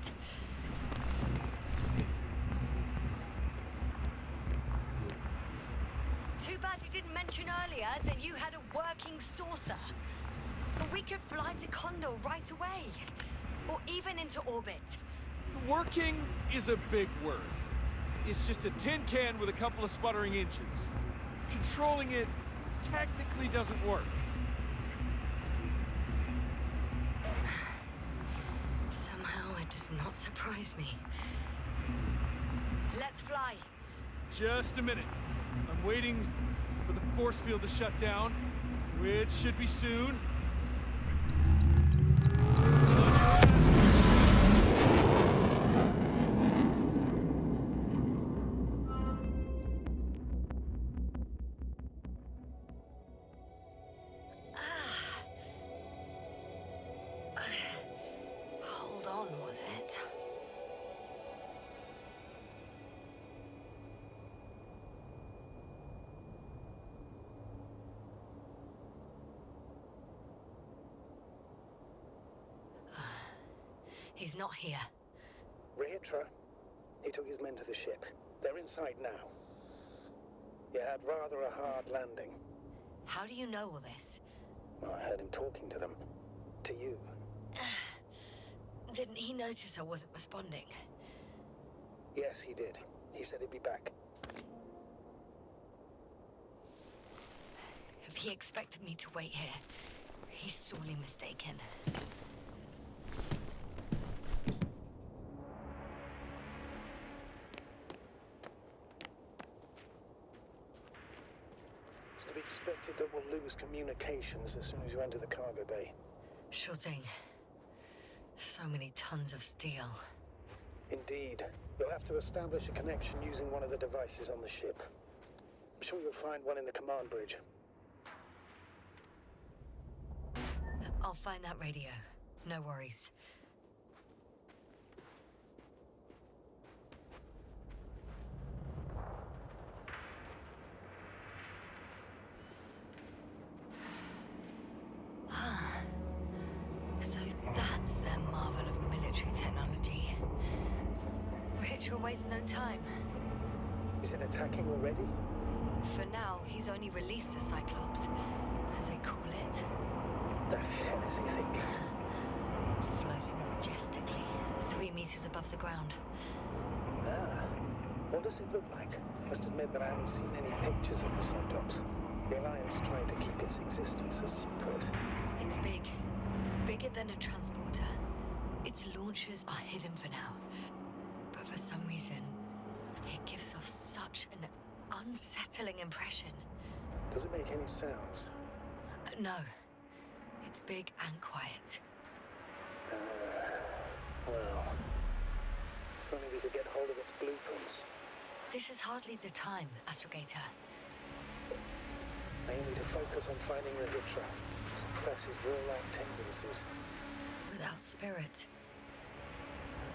it. Too bad you didn't mention earlier that you had a working saucer. We could fly to Condor right away. Or even into orbit. Working is a big word. It's just a tin can with a couple of sputtering engines. Controlling it technically doesn't work. Somehow it does not surprise me. Let's fly. Just a minute. I'm waiting for the force field to shut down, which should be soon. Hold on, was it? He's not here. Regis, he took his men to the ship. They're inside now. You had rather a hard landing. How do you know all this? Well, I heard him talking to them. To you. Didn't he notice I wasn't responding? Yes, he did. He said he'd be back. If he expected me to wait here, he's sorely mistaken. It's to be expected that we'll lose communications as soon as you enter the cargo bay. Sure thing. So many tons of steel. Indeed. You'll have to establish a connection using one of the devices on the ship. I'm sure you'll find one in the command bridge. I'll find that radio. No worries. So that's their marvel of military technology. Rich wastes no time. Is it attacking already? For now, he's only released the Cyclops, as they call it. The hell is he thinking? It's floating majestically, 3 meters above the ground. Ah. What does it look like? Must admit that I haven't seen any pictures of the Cyclops. The Alliance tried to keep its existence a secret. It's big. Bigger than a transporter. Its launchers are hidden for now. But for some reason, it gives off such an unsettling impression. Does it make any sounds? No. It's big and quiet. Well, if only we could get hold of its blueprints. This is hardly the time, Astrogator. I need to focus on finding Regis. Suppress his warlike tendencies. Without spirit.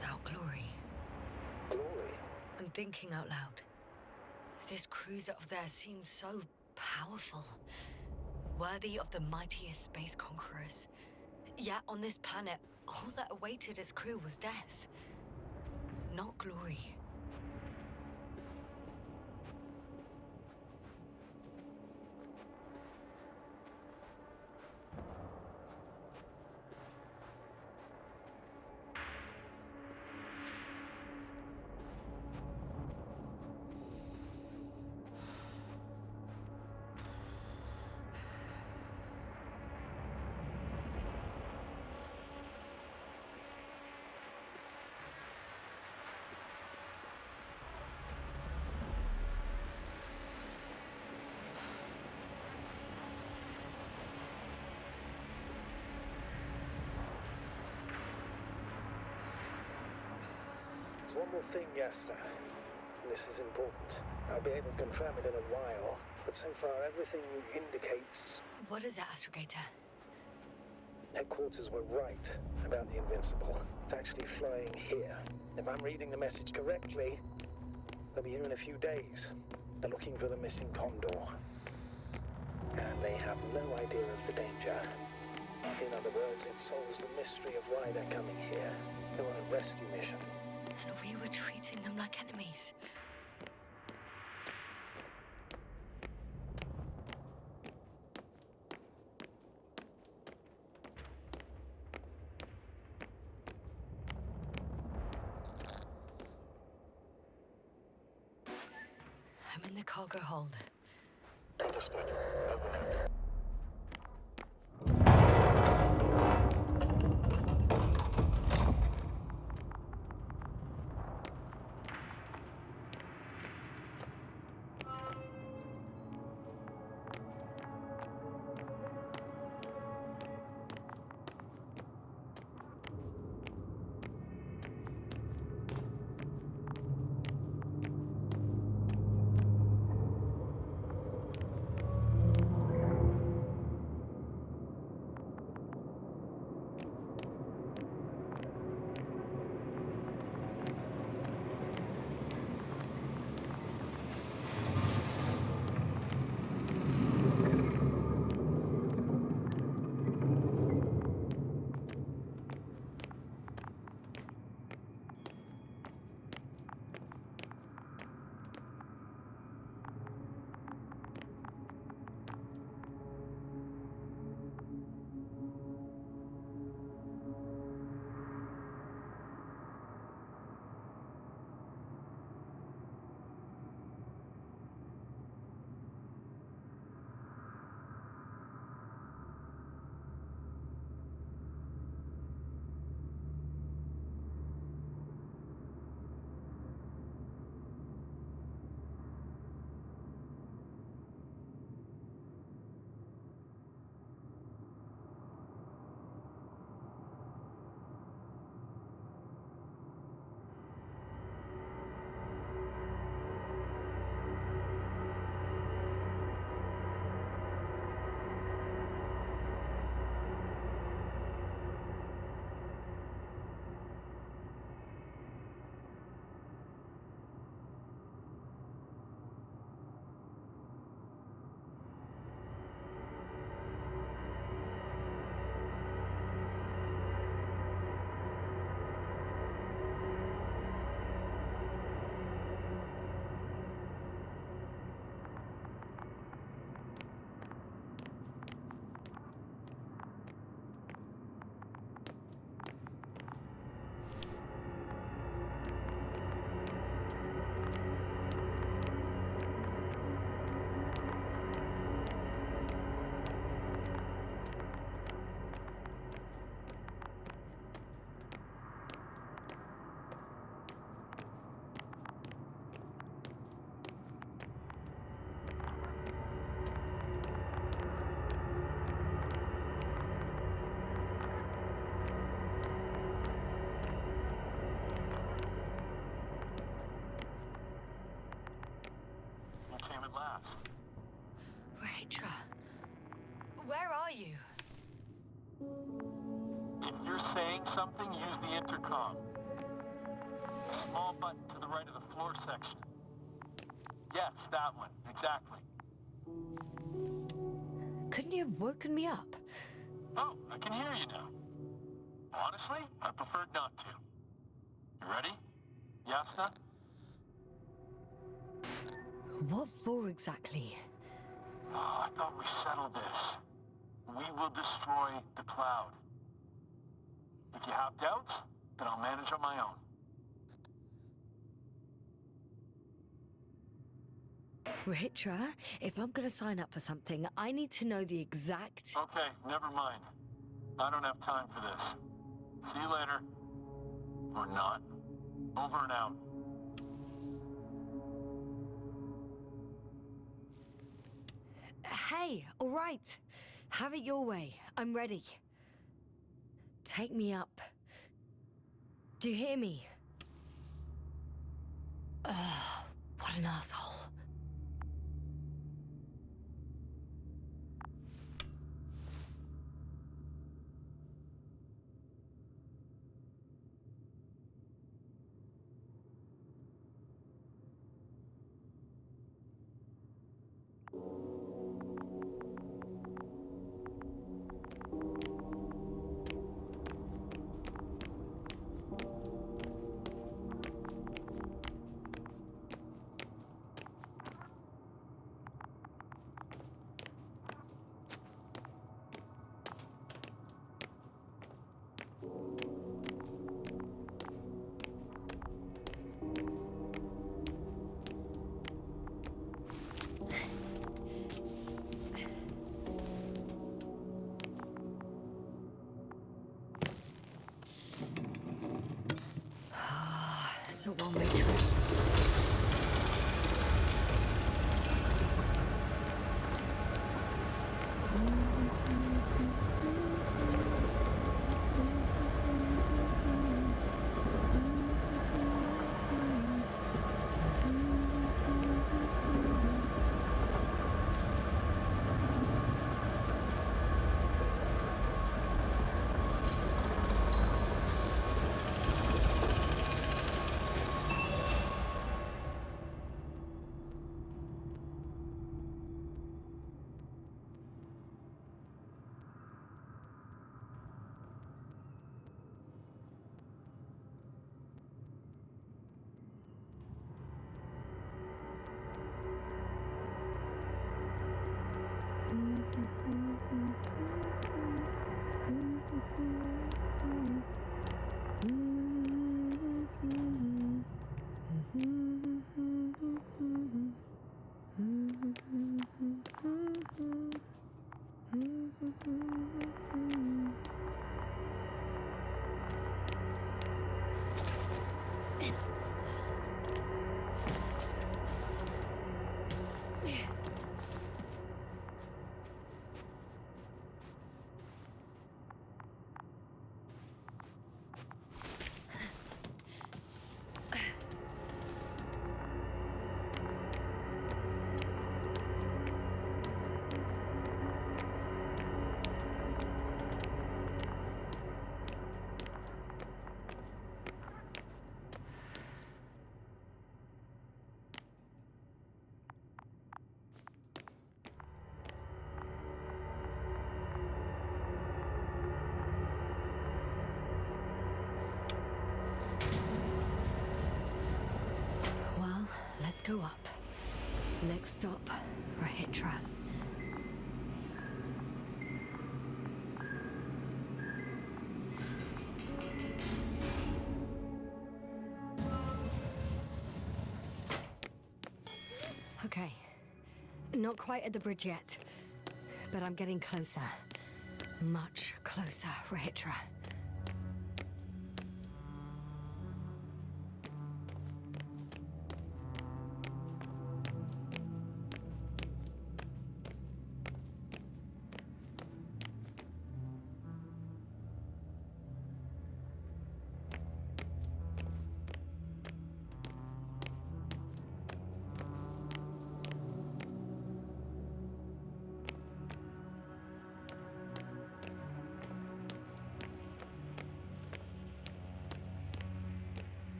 Without glory. Glory? I'm thinking out loud. This cruiser of theirs seemed so powerful. Worthy of the mightiest space conquerors. Yet on this planet, all that awaited its crew was death. Not glory. There's one more thing, Yasna. This is important. I'll be able to confirm it in a while, but so far everything indicates... What is it, Astrogator? Headquarters were right about the Invincible. It's actually flying here. If I'm reading the message correctly, they'll be here in a few days. They're looking for the missing Condor. And they have no idea of the danger. In other words, it solves the mystery of why they're coming here. They were on a rescue mission. And we were treating them like enemies. I'm in the cargo hold. Understood. Overhead. Where are you? If you're saying something, use the intercom. The small button to the right of the floor section. Yes, that one. Exactly. Couldn't you have woken me up? Oh, I can hear you now. Honestly, I preferred not to. You ready? Yasna? What for exactly? Oh, I thought we settled this. We will destroy the cloud. If you have doubts, then I'll manage on my own. Rahitra, if I'm gonna sign up for something, I need to know the exact... Okay, never mind. I don't have time for this. See you later. Or not. Over and out. Hey, all right. Have it your way. I'm ready. Take me up. Do you hear me? Ugh, what an asshole. It's a one-way trip. Let's go up. Next stop, Rahitra. Okay. Not quite at the bridge yet, but I'm getting closer. Much closer, Rahitra.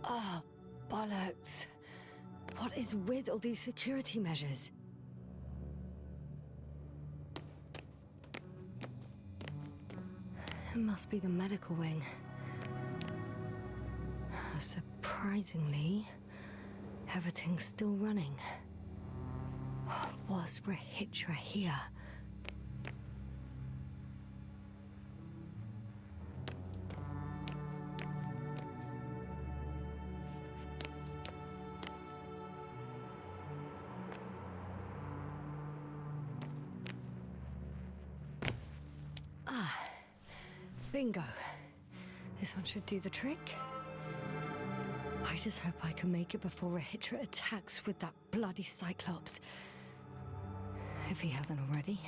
Oh, bollocks. What is with all these security measures? It must be the medical wing. Surprisingly, everything's still running. Was Rahitra here? Bingo. This one should do the trick. I just hope I can make it before Rahitra attacks with that bloody Cyclops. If he hasn't already.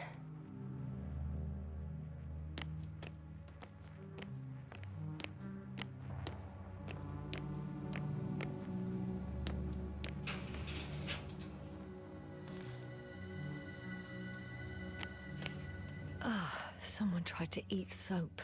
Someone tried to eat soap.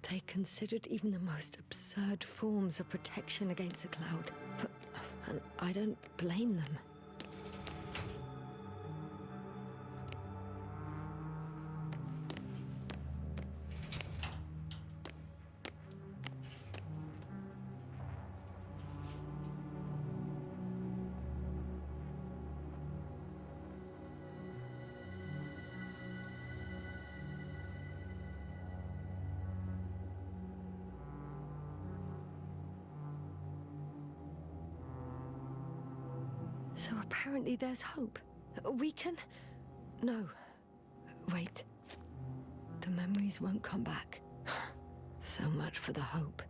They considered even the most absurd forms of protection against a cloud. And I don't blame them. So apparently there's hope. We can... No. Wait. The memories won't come back. So much for the hope.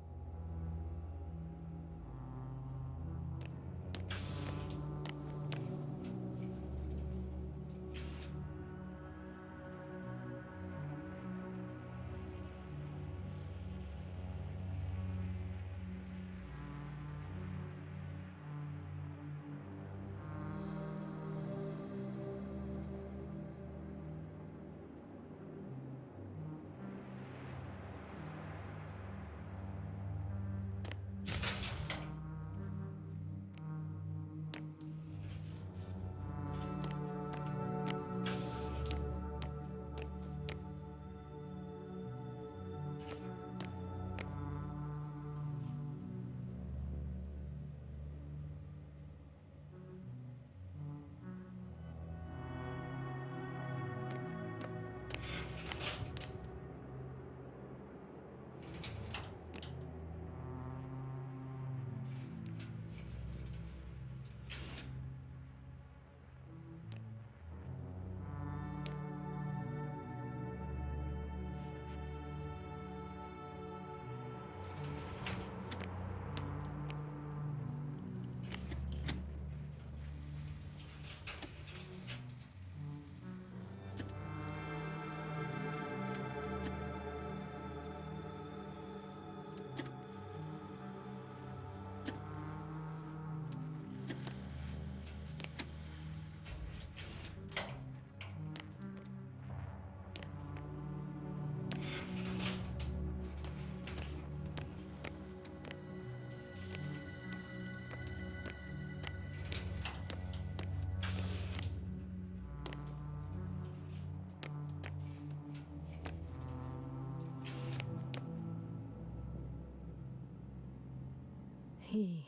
He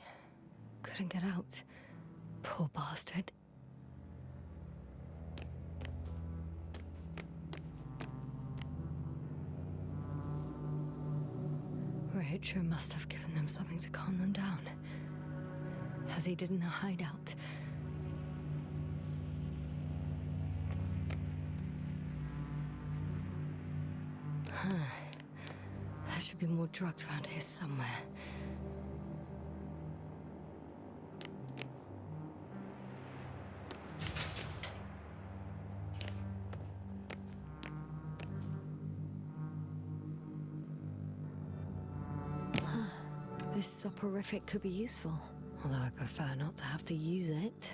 couldn't get out. Poor bastard. Rachel must have given them something to calm them down, as he did in the hideout. There should be more drugs around here somewhere. This soporific could be useful, although I prefer not to have to use it.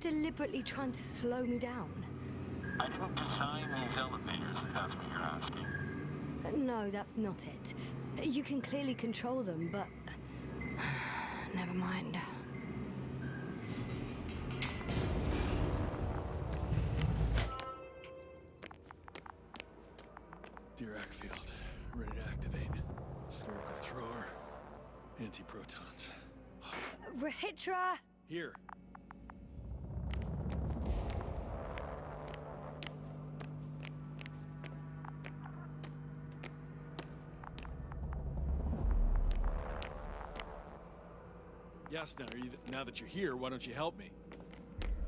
deliberately trying to slow me down? I didn't design these elevators, if that's what you're asking. No, that's not it. You can clearly control them, but... Never mind. Dirac field, ready to activate. Spherical thrower, antiprotons. Rahitra! Here. Yasna, now that you're here, why don't you help me?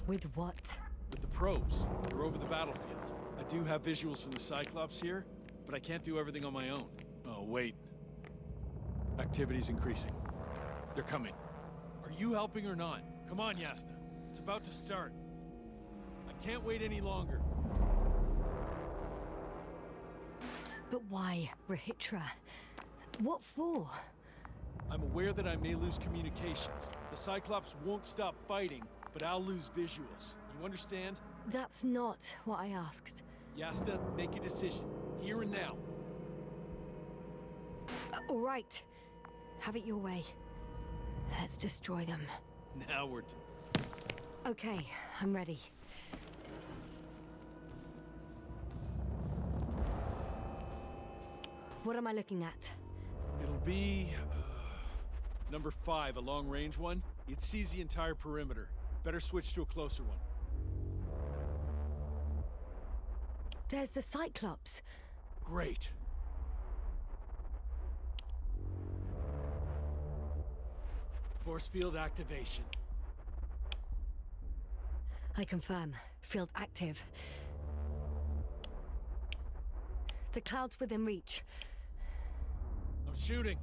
With what? With the probes. They're over the battlefield. I do have visuals from the Cyclops here, but I can't do everything on my own. Oh, wait. Activity's increasing. They're coming. Are you helping or not? Come on, Yasna. It's about to start. I can't wait any longer. But why, Rahitra? What for? I'm aware that I may lose communications. The Cyclops won't stop fighting, but I'll lose visuals. You understand? That's not what I asked. Yasna, make a decision. Here and now. All right. Have it your way. Let's destroy them. Now we're... Okay, I'm ready. What am I looking at? It'll be... number 5, a long-range one. It sees the entire perimeter. Better switch to a closer one. There's the Cyclops. Great. Force field activation. I confirm. Field active. The cloud's within reach. I'm shooting.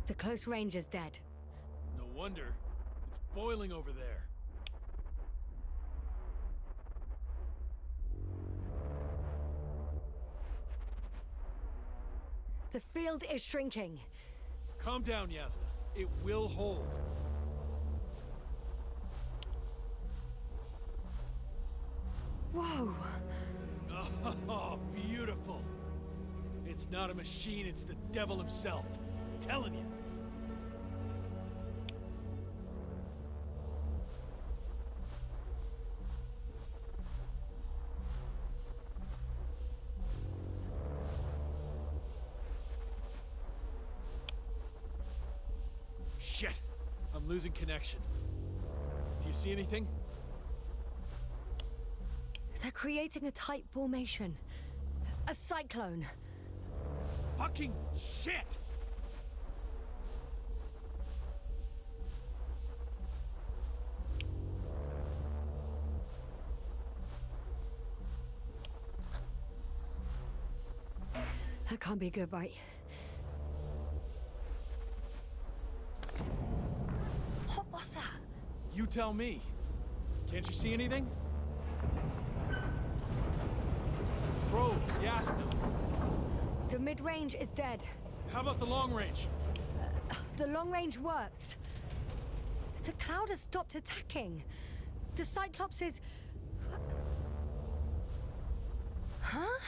The close range is dead. No wonder. It's boiling over there. The field is shrinking. Calm down, Yasna. It will hold. Whoa! Oh, beautiful. It's not a machine, it's the devil himself. I'm telling you. Shit! I'm losing connection. Do you see anything? They're creating a tight formation. A cyclone. Fucking shit! That can't be good, right? What was that? You tell me. Can't you see anything? Probes, Yasna. The mid-range is dead. How about the long range? The long range works. The cloud has stopped attacking. The Cyclops is... Huh?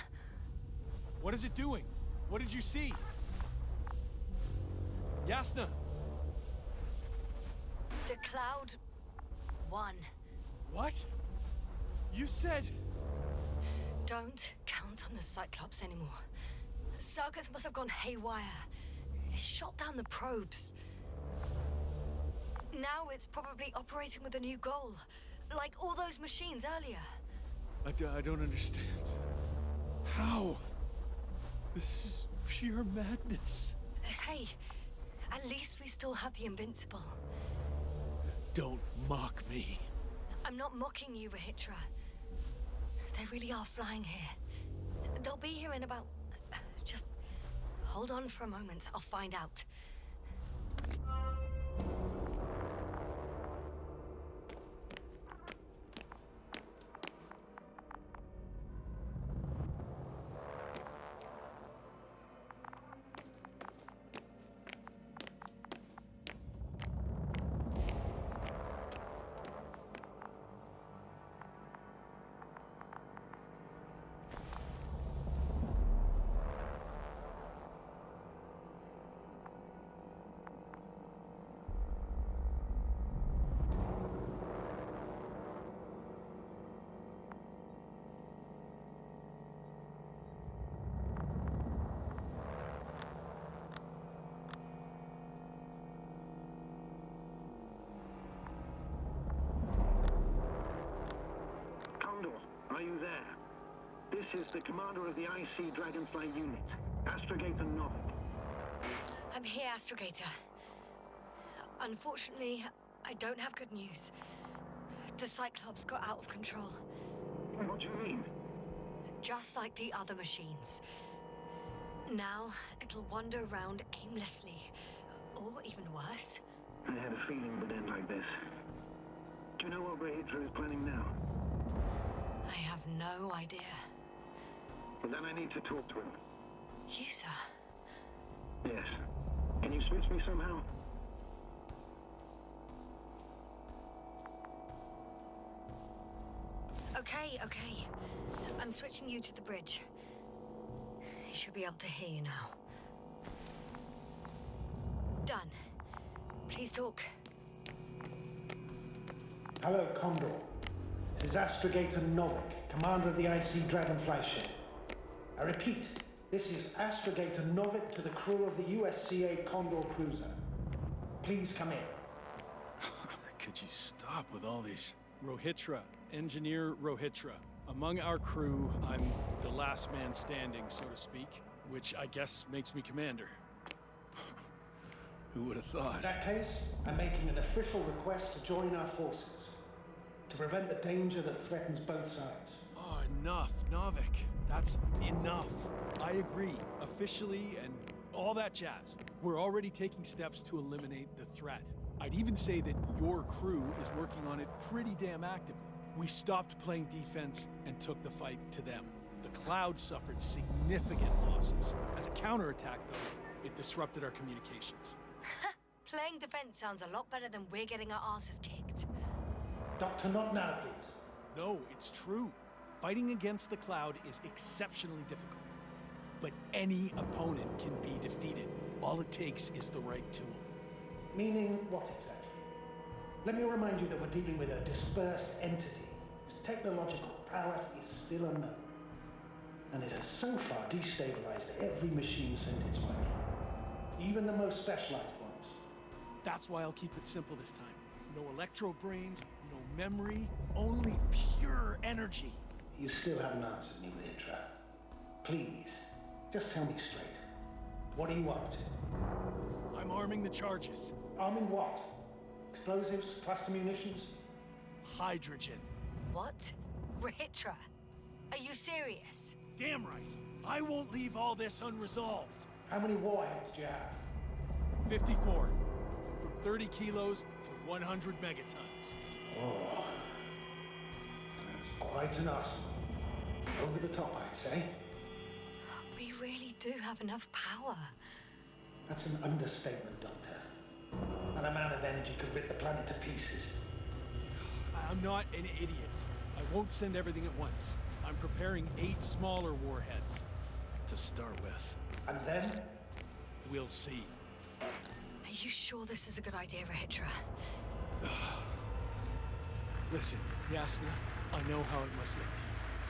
What is it doing? What did you see? Yasna! The cloud won. What? You said... Don't count on the Cyclops anymore. Circuits must have gone haywire. It shot down the probes. Now it's probably operating with a new goal. Like all those machines earlier. I don't understand. How? This is pure madness. Hey, at least we still have the Invincible. Don't mock me. I'm not mocking you, Rahitra. They really are flying here. They'll be here in about... Just hold on for a moment. I'll find out. is the commander of the IC Dragonfly unit, Astrogator Novik. I'm here, Astrogator. Unfortunately, I don't have good news. The Cyclops got out of control. What do you mean? Just like the other machines. Now, it'll wander around aimlessly. Or even worse. I had a feeling it would end like this. Do you know what Rahitra is planning now? I have no idea. Well, then I need to talk to him. You, sir? Yes. Can you switch me somehow? Okay. I'm switching you to the bridge. He should be able to hear you now. Done. Please talk. Hello, Condor. This is Astrogator Novik, commander of the IC Dragonfly ship. I repeat, this is Astrogator Novik to the crew of the USCA Condor cruiser. Please come in. Could you stop with all these? Rohitra, Engineer Rohitra. Among our crew, I'm the last man standing, so to speak, which I guess makes me commander. Who would have thought? In that case, I'm making an official request to join our forces, to prevent the danger that threatens both sides. Oh, enough, Novik. That's enough. I agree, officially and all that jazz. We're already taking steps to eliminate the threat. I'd even say that your crew is working on it pretty damn actively. We stopped playing defense and took the fight to them. The Cloud suffered significant losses. As a counterattack, though, it disrupted our communications. Playing defense sounds a lot better than we're getting our asses kicked. Doctor, not now, please. No, it's true. Fighting against the Cloud is exceptionally difficult. But any opponent can be defeated. All it takes is the right tool. Meaning what exactly? Let me remind you that we're dealing with a dispersed entity whose technological prowess is still unknown. And it has so far destabilized every machine sent its way. Even the most specialized ones. That's why I'll keep it simple this time. No electro brains, no memory, only pure energy. You still haven't answered me, Rahitra. Please, just tell me straight. What are you up to? I'm arming the charges. Arming what? Explosives, cluster munitions? Hydrogen. What? Rahitra? Are you serious? Damn right. I won't leave all this unresolved. How many warheads do you have? 54. From 30 kilos to 100 megatons. Oh, that's quite an arsenal. Over the top, I'd say. We really do have enough power. That's an understatement, Doctor. An amount of energy could rip the planet to pieces. I'm not an idiot. I won't send everything at once. I'm preparing 8 smaller warheads to start with. And then? We'll see. Are you sure this is a good idea, Rahitra? Listen, Yasna, I know how it must look to you.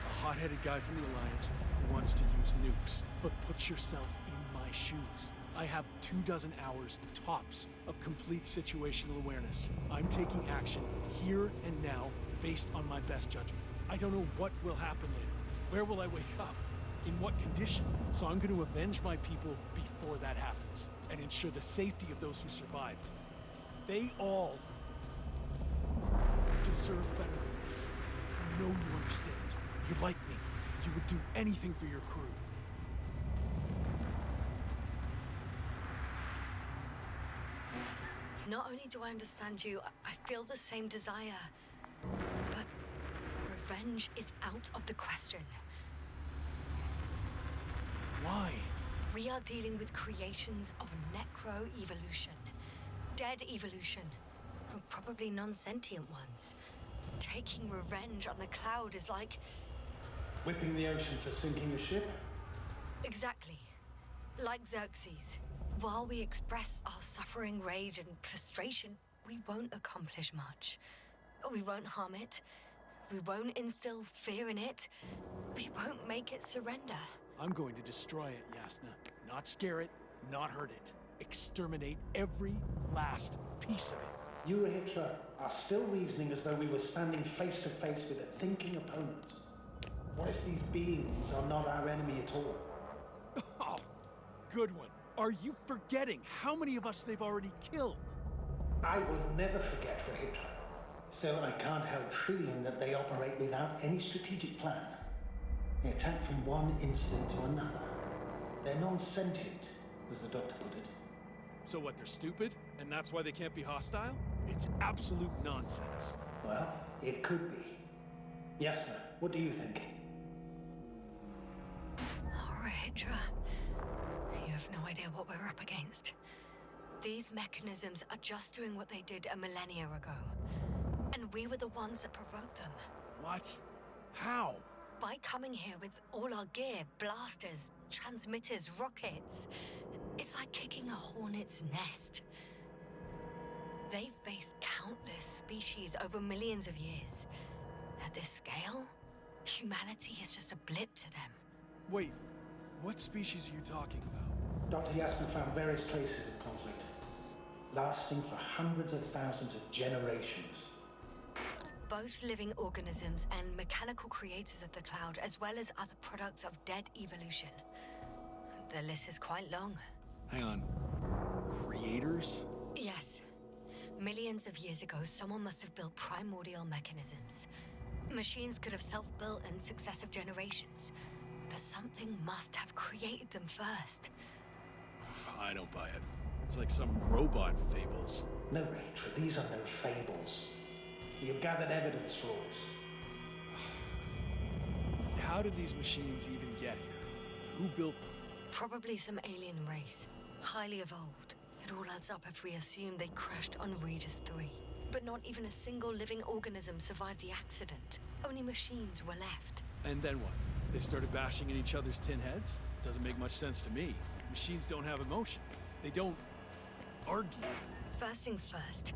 A hot-headed guy from the Alliance who wants to use nukes. But put yourself in my shoes. I have 24 hours tops of complete situational awareness. I'm taking action here and now based on my best judgment. I don't know what will happen later. Where will I wake up? In what condition? So I'm going to avenge my people before that happens and ensure the safety of those who survived. They all deserve better than this. I know you understand. You're like me. You would do anything for your crew. Not only do I understand you, I feel the same desire. But revenge is out of the question. Why? We are dealing with creations of necro-evolution. Dead evolution. Probably non-sentient ones. Taking revenge on the Cloud is like... Whipping the ocean for sinking a ship? Exactly. Like Xerxes. While we express our suffering, rage, and frustration, we won't accomplish much. We won't harm it. We won't instill fear in it. We won't make it surrender. I'm going to destroy it, Yasna. Not scare it, not hurt it. Exterminate every last piece of it. You, Rahitra, are still reasoning as though we were standing face to face with a thinking opponent. What if these beings are not our enemy at all? Oh, good one. Are you forgetting how many of us they've already killed? I will never forget Rahitra. Still, I can't help feeling that they operate without any strategic plan. They attack from one incident to another. They're non-sentient, as the doctor put it. So what, they're stupid? And that's why they can't be hostile? It's absolute nonsense. Well, it could be. Yasna, what do you think? Rahitra, you have no idea what we're up against. These mechanisms are just doing what they did a millennia ago. And we were the ones that provoked them. What? How? By coming here with all our gear, blasters, transmitters, rockets. It's like kicking a hornet's nest. They've faced countless species over millions of years. At this scale, humanity is just a blip to them. Wait, what species are you talking about? Dr. Yasna found various traces of conflict, lasting for hundreds of thousands of generations. Both living organisms and mechanical creators of the cloud, as well as other products of dead evolution. The list is quite long. Hang on. Creators? Yes. Millions of years ago, someone must have built primordial mechanisms. Machines could have self-built in successive generations, but something must have created them first. I don't buy it. It's like some robot fables. No, Rachel, these are no fables. We have gathered evidence for all this. How did these machines even get here? Who built them? Probably some alien race, highly evolved. It all adds up if we assume they crashed on Regis III. But not even a single living organism survived the accident. Only machines were left. And then what? They started bashing in each other's tin heads? Doesn't make much sense to me. Machines don't have emotion. They don't argue. First things first.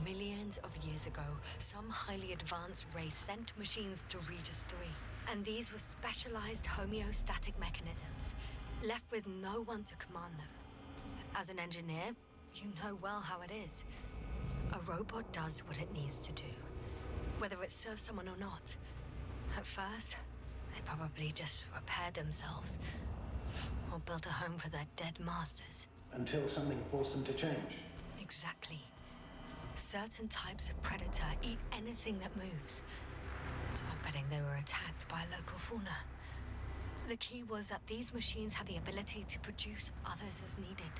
Millions of years ago, some highly advanced race sent machines to Regis III. And these were specialized homeostatic mechanisms, left with no one to command them. As an engineer, you know well how it is. A robot does what it needs to do, whether it serves someone or not. At first, they probably just repaired themselves, or built a home for their dead masters. Until something forced them to change. Exactly. Certain types of predator eat anything that moves. So I'm betting they were attacked by local fauna. The key was that these machines had the ability to produce others as needed.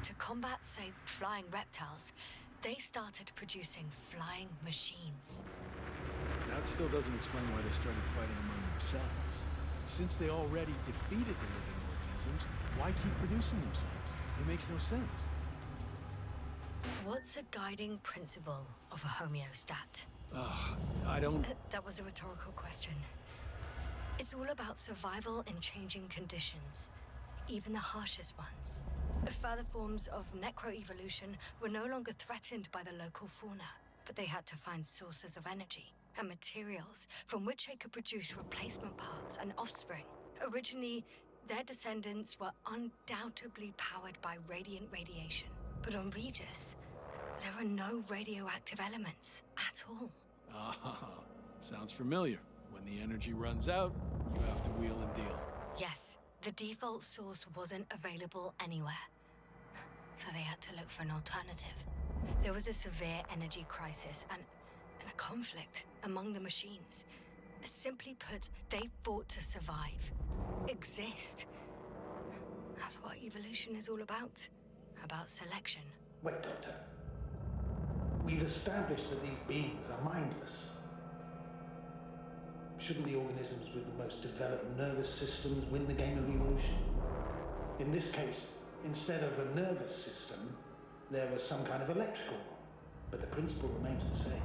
To combat, say, flying reptiles, they started producing flying machines. That still doesn't explain why they started fighting among themselves. Since they already defeated the living organisms, why keep producing themselves? It makes no sense. What's a guiding principle of a homeostat? I don't... That was a rhetorical question. It's all about survival in changing conditions, even the harshest ones. Further forms of necroevolution were no longer threatened by the local fauna, but they had to find sources of energy and materials from which they could produce replacement parts and offspring. Originally, their descendants were undoubtedly powered by radiant radiation. But on Regis, there are no radioactive elements at all. Sounds familiar. When the energy runs out, you have to wheel and deal. Yes, the default source wasn't available anywhere. So they had to look for an alternative. There was a severe energy crisis and a conflict among the machines. Simply put, they fought to survive. Exist. That's what evolution is all about. About selection. Wait, Doctor. We've established that these beings are mindless. Shouldn't the organisms with the most developed nervous systems win the game of evolution? In this case, instead of a nervous system, there was some kind of electrical one. But the principle remains the same.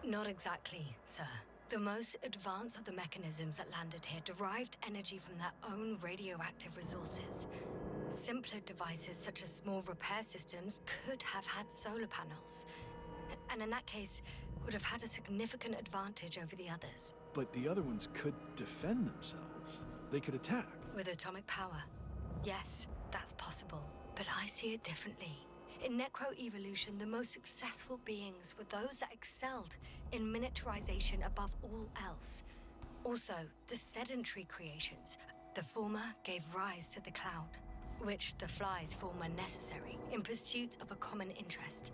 Not exactly, sir. The most advanced of the mechanisms that landed here derived energy from their own radioactive resources. Simpler devices such as small repair systems could have had solar panels. And in that case, would have had a significant advantage over the others. But the other ones could defend themselves. They could attack. With atomic power. Yes, that's possible. But I see it differently. In necroevolution, the most successful beings were those that excelled in miniaturization above all else. Also, the sedentary creations. The former gave rise to the cloud, which the flies form when necessary in pursuit of a common interest.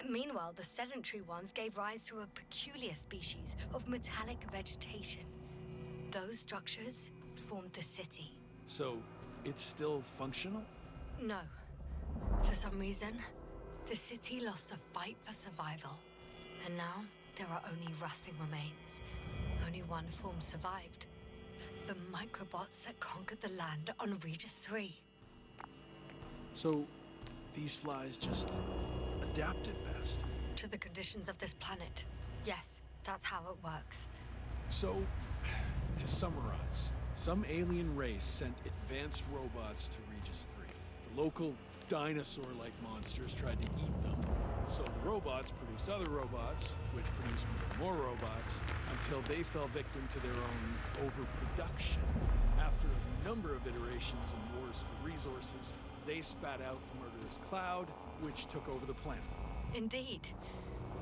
Meanwhile, the sedentary ones gave rise to a peculiar species of metallic vegetation. Those structures formed the city. So, it's still functional? No. For some reason, the city lost a fight for survival. And now, there are only rusting remains. Only one form survived. The microbots that conquered the land on Regis III. So, these flies just adapted best. To the conditions of this planet. Yes, that's how it works. So, to summarize, some alien race sent advanced robots to Regis III. The local dinosaur-like monsters tried to eat them. So the robots produced other robots, which produced more and more robots, until they fell victim to their own overproduction. After a number of iterations and wars for resources, they spat out a murderous cloud, which took over the planet. Indeed.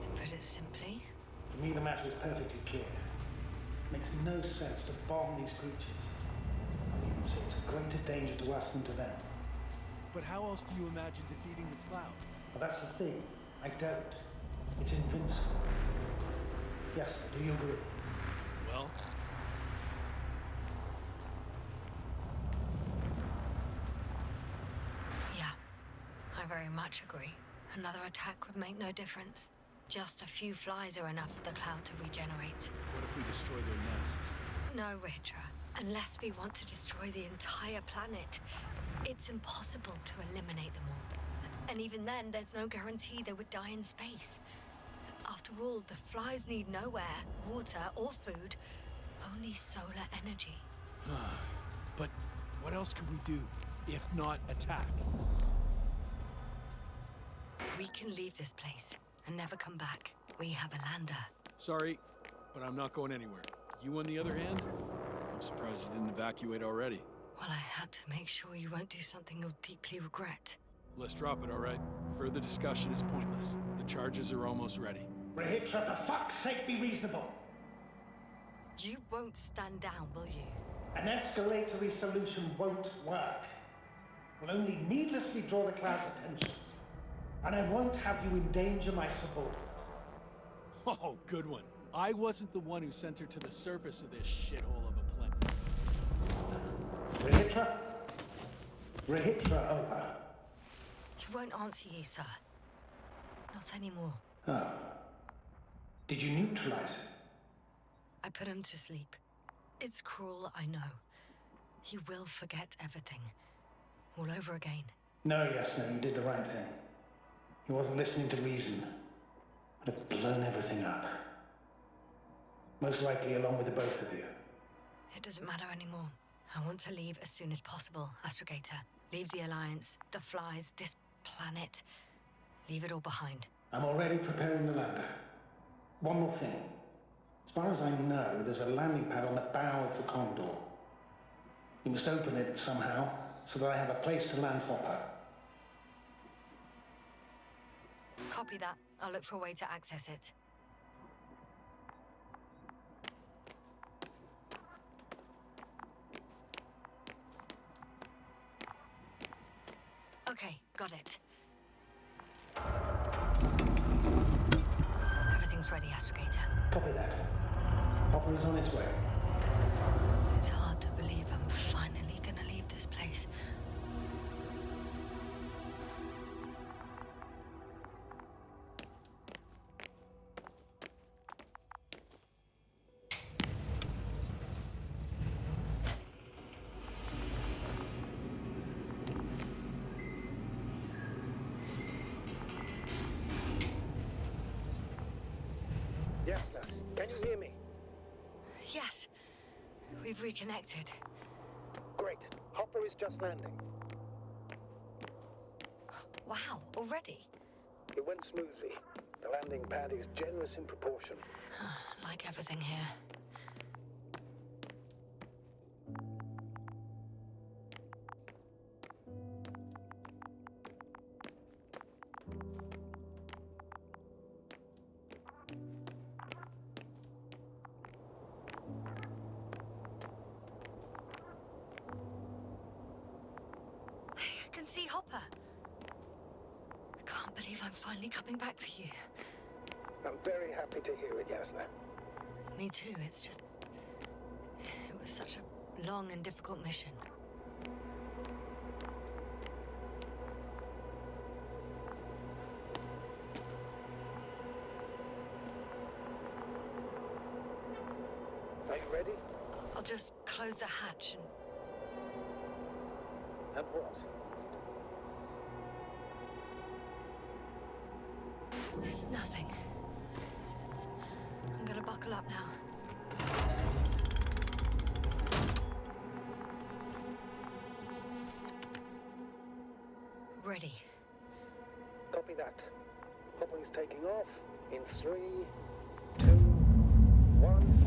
To put it simply, For me, the matter is perfectly clear. It makes no sense to bomb these creatures. I'll even say it's a greater danger to us than to them. But how else do you imagine defeating the cloud? Well, that's the thing. I don't. It's invincible. Yes, do you agree? Well, yeah. I very much agree. Another attack would make no difference. Just a few flies are enough for the cloud to regenerate. what if we destroy their nests? No, Ritra. Unless we want to destroy the entire planet, it's impossible to eliminate them all. And even then, there's no guarantee they would die in space. After all, the flies need no air, water, or food, only solar energy. But what else can we do, if not attack? We can leave this place and never come back. We have a lander. Sorry, but I'm not going anywhere. You, on the other hand? I'm surprised you didn't evacuate already. Well, I had to make sure you won't do something you'll deeply regret. Let's drop it, all right? Further discussion is pointless. The charges are almost ready. Rahitra, for fuck's sake, be reasonable. You won't stand down, will you? An escalatory solution won't work. Will only needlessly draw the cloud's attention. And I won't have you endanger my subordinate. Oh, good one. I wasn't the one who sent her to the surface of this shithole of a planet. Rahitra? Rahitra, over. He won't answer you, sir. Not anymore. Oh. Did you neutralize him? I put him to sleep. It's cruel, I know. He will forget everything. All over again. No, Yasna, you did the right thing. He wasn't listening to reason. Would have blown everything up. Most likely along with the both of you. It doesn't matter anymore. I want to leave as soon as possible, Astrogator. Leave the Alliance, the flies, this planet. Leave it all behind. I'm already preparing the lander. One more thing. As far as I know, there's a landing pad on the bow of the Condor. You must open it somehow, so that I have a place to land Hopper. Copy that. I'll look for a way to access it. Okay, got it. Everything's ready, Astrogator. Copy that. Hopper is on its way. It's hard to believe I'm finally gonna leave this place. Yasna, can you hear me? Yes, we've reconnected. Great. Hopper is just landing. Wow, already? It went smoothly. The landing pad is generous in proportion. Like everything here. and see Hopper. I can't believe I'm finally coming back to you. I'm very happy to hear it, Yasna. Me too, it's just... It was such a long and difficult mission. Are you ready? I'll just close the hatch and... And what? It's nothing. I'm gonna buckle up now. Ready. Copy that. Hopper's taking off in 3, 2, 1.